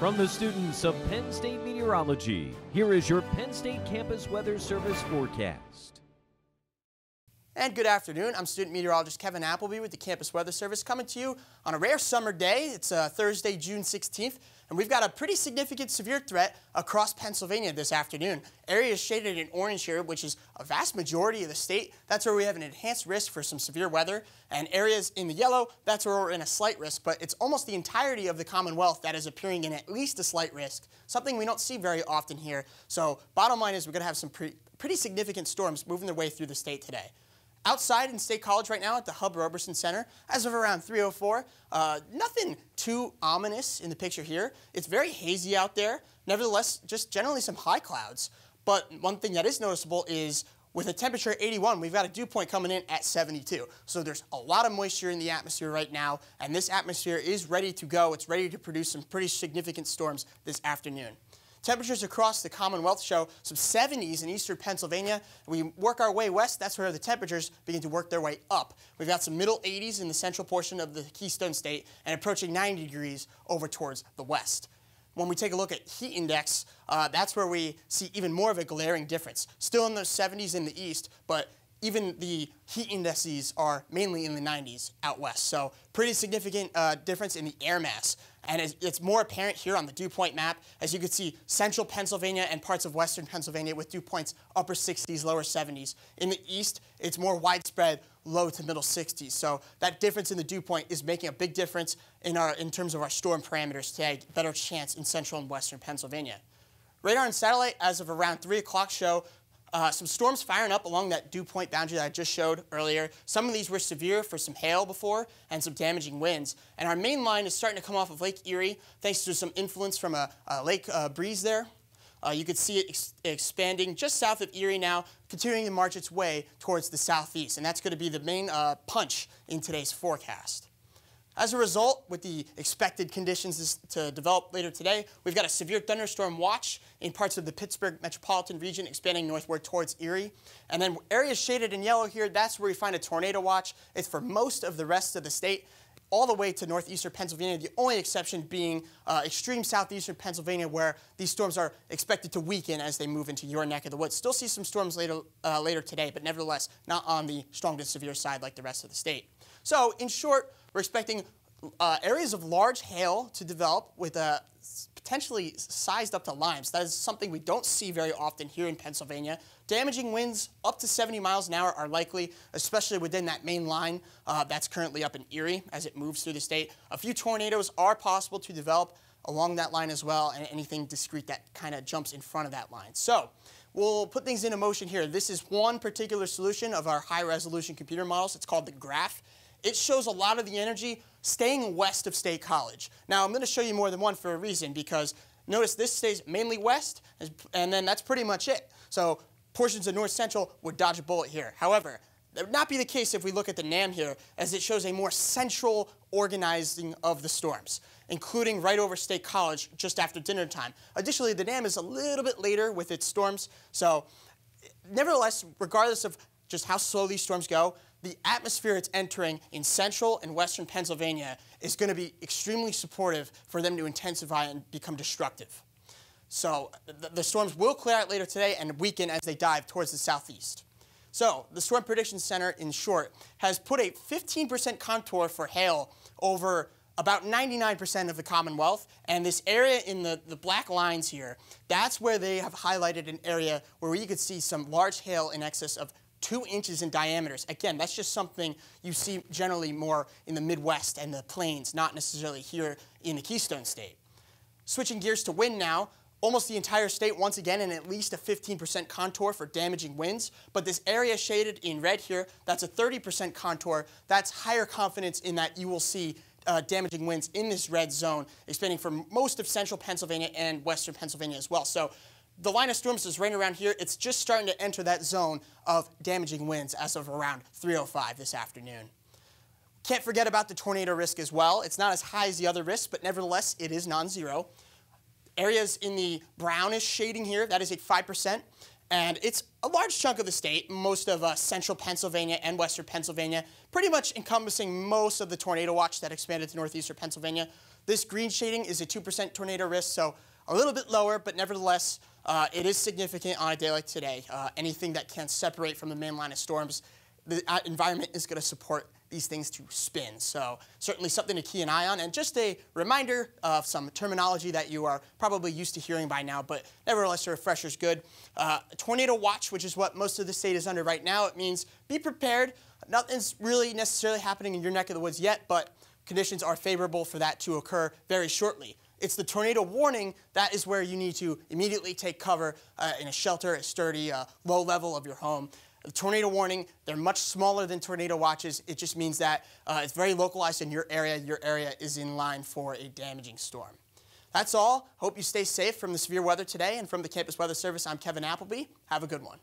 From the students of Penn State Meteorology, here is your Penn State Campus Weather Service forecast. And good afternoon. I'm student meteorologist Kevin Appleby with the Campus Weather Service coming to you on a rare summer day. It's Thursday, June 16th, and we've got a pretty significant severe threat across Pennsylvania this afternoon. Areas shaded in orange here, which is a vast majority of the state. That's where we have an enhanced risk for some severe weather. And areas in the yellow, that's where we're in a slight risk. But it's almost the entirety of the Commonwealth that is appearing in at least a slight risk, something we don't see very often here. So bottom line is we're going to have some pretty significant storms moving their way through the state today. Outside in State College right now at the Hub Roberson Center, as of around 3:04, nothing too ominous in the picture here. It's very hazy out there. Nevertheless, just generally some high clouds. But one thing that is noticeable is with a temperature at 81, we've got a dew point coming in at 72. So there's a lot of moisture in the atmosphere right now, and this atmosphere is ready to go. It's ready to produce some pretty significant storms this afternoon. Temperatures across the Commonwealth show some 70s in eastern Pennsylvania. We work our way west, that's where the temperatures begin to work their way up. We've got some middle 80s in the central portion of the Keystone State and approaching 90 degrees over towards the west. When we take a look at heat index, that's where we see even more of a glaring difference. Still in the 70s in the east, but even the heat indices are mainly in the 90s out west. So pretty significant difference in the air mass. And it's more apparent here on the dew point map. As you can see, central Pennsylvania and parts of western Pennsylvania with dew points upper 60s, lower 70s. In the east, it's more widespread, low to middle 60s. So that difference in the dew point is making a big difference in terms of our storm parameters today. Better chance in central and western Pennsylvania. Radar and satellite as of around 3 o'clock show some storms firing up along that dew point boundary that I just showed earlier. Some of these were severe for some hail before and some damaging winds. And our main line is starting to come off of Lake Erie thanks to some influence from a lake breeze there. You could see it expanding just south of Erie now, continuing to march its way towards the southeast. And that's going to be the main punch in today's forecast. As a result, with the expected conditions to develop later today, we've got a severe thunderstorm watch in parts of the Pittsburgh metropolitan region expanding northward towards Erie. And then areas shaded in yellow here, that's where we find a tornado watch. It's for most of the rest of the state, all the way to northeastern Pennsylvania, the only exception being extreme southeastern Pennsylvania, where these storms are expected to weaken as they move into your neck of the woods. Still see some storms later today, but nevertheless not on the strong to severe side like the rest of the state. So in short, we're expecting areas of large hail to develop with potentially sized up to limes. That is something we don't see very often here in Pennsylvania. Damaging winds up to 70 miles an hour are likely, especially within that main line that's currently up in Erie as it moves through the state. A few tornadoes are possible to develop along that line as well, and anything discrete that kind of jumps in front of that line. So we'll put things into motion here. This is one particular solution of our high-resolution computer models. It's called the graph. It shows a lot of the energy staying west of State College. Now, I'm going to show you more than one for a reason, because notice this stays mainly west, and then that's pretty much it. So portions of north central would dodge a bullet here. However, that would not be the case if we look at the NAM here, as it shows a more central organizing of the storms, including right over State College just after dinner time. Additionally, the NAM is a little bit later with its storms. So nevertheless, regardless of just how slow these storms go, the atmosphere it's entering in central and western Pennsylvania is going to be extremely supportive for them to intensify and become destructive. So the storms will clear out later today and weaken as they dive towards the southeast. So the Storm Prediction Center, in short, has put a 15% contour for hail over about 99% of the Commonwealth, and this area in the black lines here, that's where they have highlighted an area where you could see some large hail in excess of 2 inches in diameters. Again, that's just something you see generally more in the Midwest and the plains, not necessarily here in the Keystone State. Switching gears to wind now, almost the entire state once again in at least a 15% contour for damaging winds, but this area shaded in red here, that's a 30% contour. That's higher confidence in that you will see damaging winds in this red zone, expanding from most of central Pennsylvania and western Pennsylvania as well. So the line of storms is right around here. It's just starting to enter that zone of damaging winds as of around 3:05 this afternoon. Can't forget about the tornado risk as well. It's not as high as the other risks, but nevertheless, it is non-zero. Areas in the brownish shading here, that is at 5%. And it's a large chunk of the state, most of central Pennsylvania and western Pennsylvania, pretty much encompassing most of the tornado watch that expanded to northeastern Pennsylvania. This green shading is a 2% tornado risk, so a little bit lower, but nevertheless, it is significant on a day like today. Anything that can separate from the main line of storms, the environment is going to support these things to spin. So certainly something to key an eye on, and just a reminder of some terminology that you are probably used to hearing by now, but nevertheless a refresher is good. Tornado watch, which is what most of the state is under right now, it means be prepared. Nothing's really necessarily happening in your neck of the woods yet, but conditions are favorable for that to occur very shortly. It's the tornado warning that is where you need to immediately take cover in a shelter, a sturdy, low level of your home. The tornado warning, they're much smaller than tornado watches. It just means that it's very localized in your area. Your area is in line for a damaging storm. That's all. Hope you stay safe from the severe weather today, and from the Campus Weather Service, I'm Kevin Appleby. Have a good one.